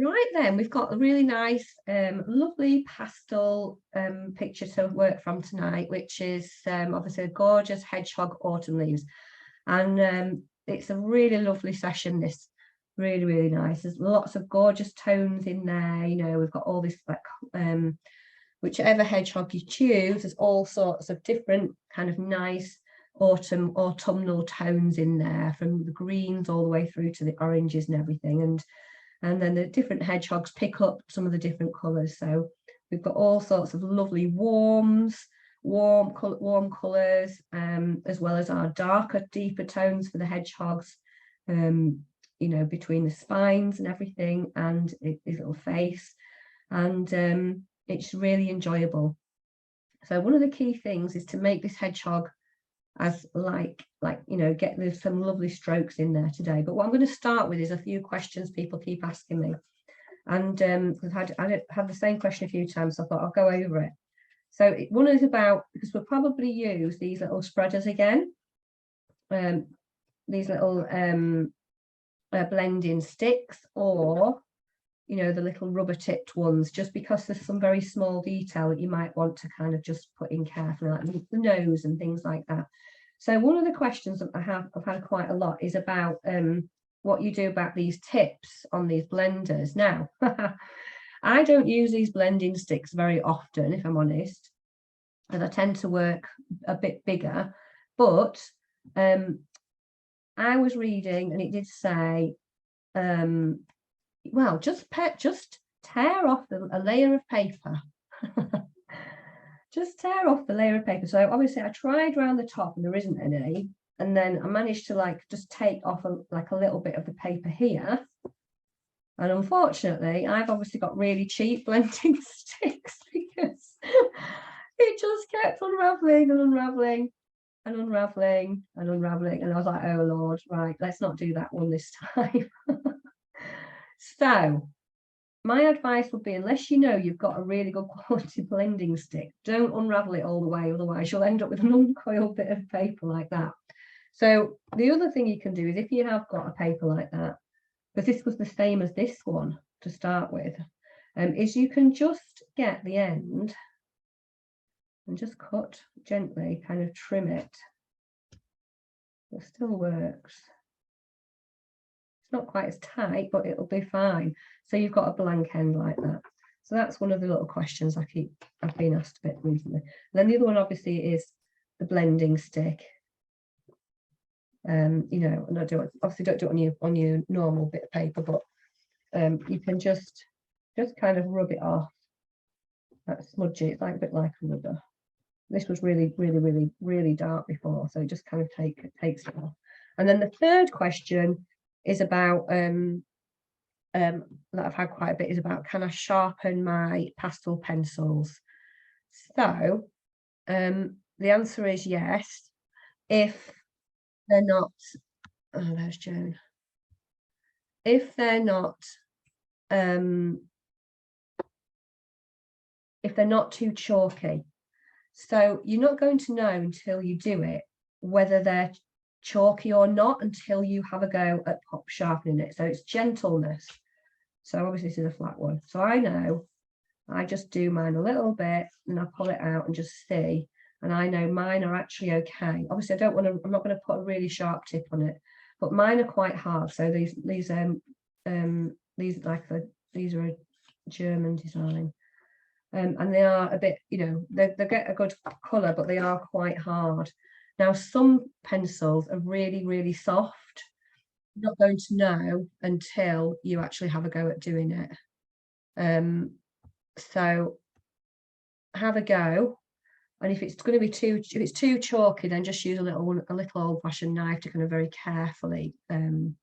Right then, we've got a really nice, lovely pastel picture to work from tonight, which is obviously a gorgeous hedgehog autumn leaves. And it's a really lovely session, this. Really, really nice. There's lots of gorgeous tones in there. You know, we've got all this, like, whichever hedgehog you choose, there's all sorts of different kind of nice autumnal tones in there, from the greens all the way through to the oranges and everything. And then the different hedgehogs pick up some of the different colours. So we've got all sorts of lovely warm colours, as well as our darker, deeper tones for the hedgehogs, you know, between the spines and everything, and his little face. And it's really enjoyable. So one of the key things is to make this hedgehog as like you know, there's some lovely strokes in there today. But what I'm going to start with is a few questions people keep asking me, and I've had the same question a few times, so I thought I'll go over it. So one is about, because we'll probably use these little spreaders again, these little blending sticks, or you know, the little rubber tipped ones, just because there's some very small detail that you might want to kind of just put in carefully, like the nose and things like that. So one of the questions that I've had quite a lot is about what you do about these tips on these blenders. Now, I don't use these blending sticks very often, if I'm honest, as I tend to work a bit bigger. But I was reading, and it did say, well, just tear off a layer of paper. Just tear off the layer of paper. So obviously I tried around the top and there isn't any, and then I managed to like just take off a little bit of the paper here, and unfortunately I've obviously got really cheap blending sticks, because it just kept unraveling and unraveling and unraveling and unraveling, and I was like, oh Lord, right, let's not do that one this time. So my advice would be, unless you know you've got a really good quality blending stick, don't unravel it all the way, otherwise you'll end up with an uncoiled bit of paper like that. So the other thing you can do is, if you have got a paper like that, because this was the same as this one to start with, is you can just get the end and just cut gently, kind of trim it. It still works. It's not quite as tight, but it'll be fine. So you've got a blank end like that. So that's one of the little questions I've been asked a bit recently. And then the other one obviously is the blending stick. You know, and obviously don't do it on your normal bit of paper, but you can just kind of rub it off. That's smudgy. It's like a bit like a rubber. This was really, really, really, really dark before, so it just kind of takes it off. And then the third question is about that I've had quite a bit, is about, can I sharpen my pastel pencils? So the answer is yes, if they're not, oh, there's Joan. If they're not too chalky. So you're not going to know until you do it whether they're chalky or not, until you have a go at pop sharpening it. So it's gentleness. So obviously this is a flat one. So I know, I just do mine a little bit and I pull it out and just see. And I know mine are actually okay. Obviously I'm not going to put a really sharp tip on it, but mine are quite hard. So these are a German design. And they are a bit, you know, they get a good colour, but they are quite hard. Now, some pencils are really, really soft. You're not going to know until you actually have a go at doing it. So have a go. And if it's going to be too chalky, then just use a little old-fashioned knife to kind of very carefully, you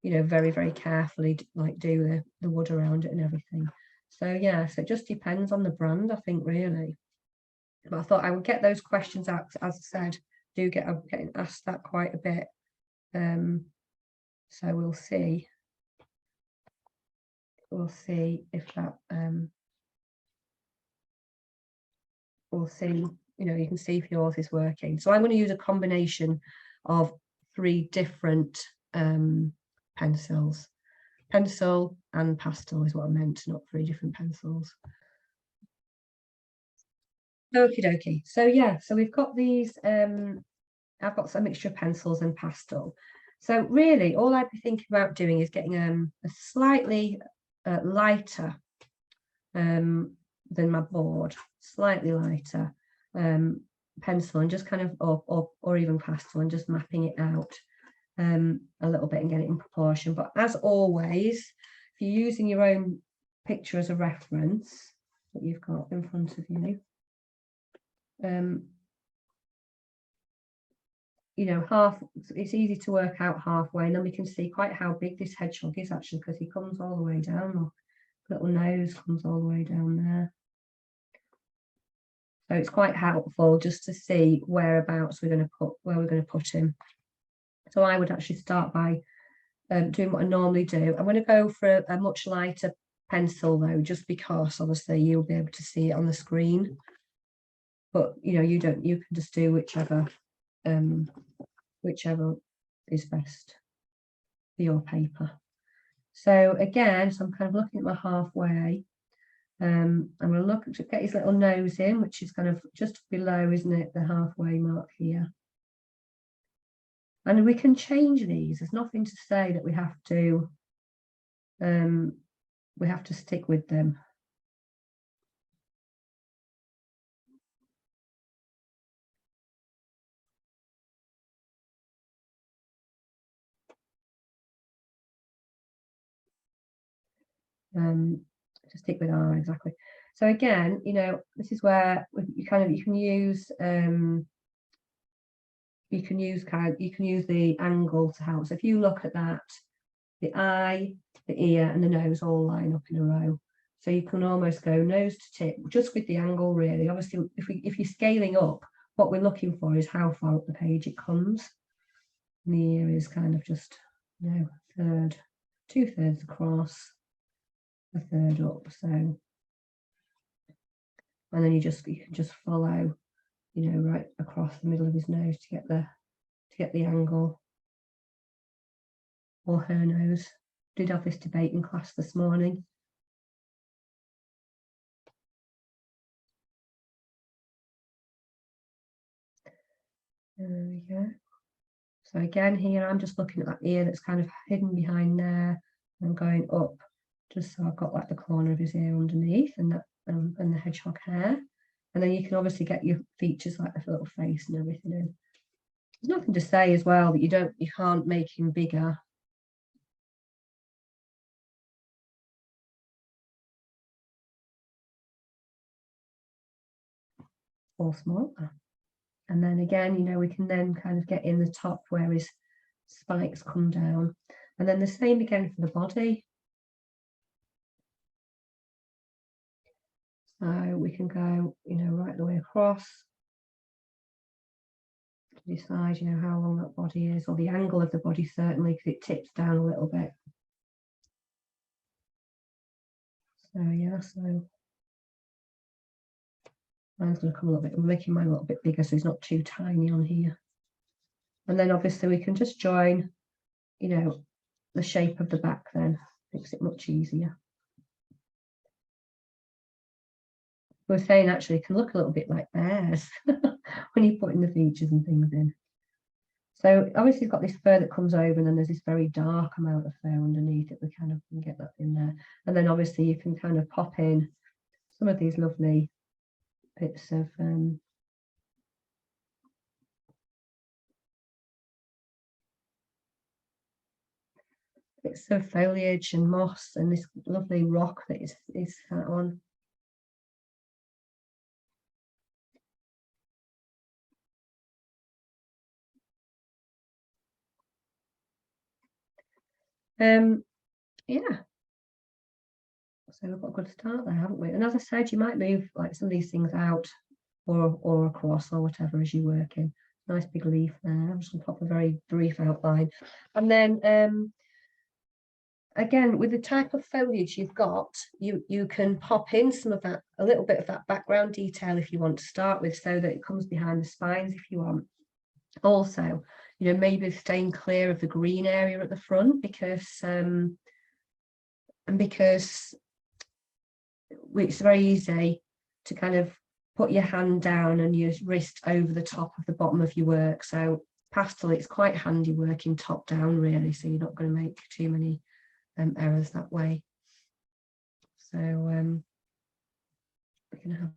know, very, very carefully, like, do the wood around it and everything. So yeah, so it just depends on the brand, I think, really. But I thought I would get those questions out, as I said, I'm getting asked that quite a bit. So we'll see. We'll see if that we'll see, you know, you can see if yours is working. So I'm going to use a combination of 3 different pencils. pencil and pastel is what I meant, not 3 different pencils. Okie dokie. So yeah, so we've got these, I've got some mixture of pencils and pastel. So really all I'd be thinking about doing is getting a slightly lighter than my board, slightly lighter pencil, and just kind of, or even pastel, and just mapping it out a little bit and get it in proportion. But as always, if you're using your own picture as a reference that you've got in front of you, you know, it's easy to work out halfway, and then we can see quite how big this hedgehog is actually, because he comes all the way down. Look, little nose comes all the way down there. So it's quite helpful just to see whereabouts we're going to put him. So I would actually start by doing what I normally do. I'm going to go for a much lighter pencil though, just because obviously you'll be able to see it on the screen. But you know, you can just do whichever is best for your paper. So again, so I'm kind of looking at my halfway. I'm going to look to get his little nose in, which is kind of just below, isn't it, the halfway mark here. And we can change these. There's nothing to say that we have to stick with them. To stick with R, exactly. So again, you know, this is where you can use the angle to help. So if you look at that, the eye, the ear, and the nose all line up in a row. So you can almost go nose to tip just with the angle, really. Obviously, if you're scaling up, what we're looking for is how far up the page it comes. And the ear is kind of just, you know, 2/3 across, 1/3 up. So, and then you can just follow, you know, right across the middle of his nose to get the angle, or her nose. Did have this debate in class this morning. There we go. So again, here I'm just looking at that ear that's kind of hidden behind there, and going up, just so I've got like the corner of his ear underneath, and that and the hedgehog hair. And then you can obviously get your features like the little face and everything in. There's nothing to say as well that you can't make him bigger. Or smaller. And then again, you know, we can then kind of get in the top where his spikes come down. And then the same again for the body. So we can go, you know, right the way across to decide, you know, how long that body is, or the angle of the body, certainly, because it tips down a little bit. So yeah, so mine's going to come a little bit, I'm making mine a little bit bigger so it's not too tiny on here. And then obviously we can just join, you know, the shape of the back, then makes it much easier. We're saying actually it can look a little bit like bears when you're putting the features and things in. So obviously you've got this fur that comes over, and then there's this very dark amount of fur underneath it. We kind of can get that in there. And then obviously you can kind of pop in some of these lovely bits of foliage and moss, and this lovely rock that is that on. Yeah, so we've got a good start there, haven't we? And as I said, you might move like some of these things out or across or whatever as you work in. Nice big leaf there. I'm just going to pop a very brief outline. And then again, with the type of foliage you've got, you can pop in some of that, a little bit of that background detail if you want to start with, so that it comes behind the spines if you want. Also, you know, maybe staying clear of the green area at the front, because and because it's very easy to kind of put your hand down and your wrist over the top of the bottom of your work. So pastel, it's quite handy working top down really, so you're not going to make too many errors that way. So we can have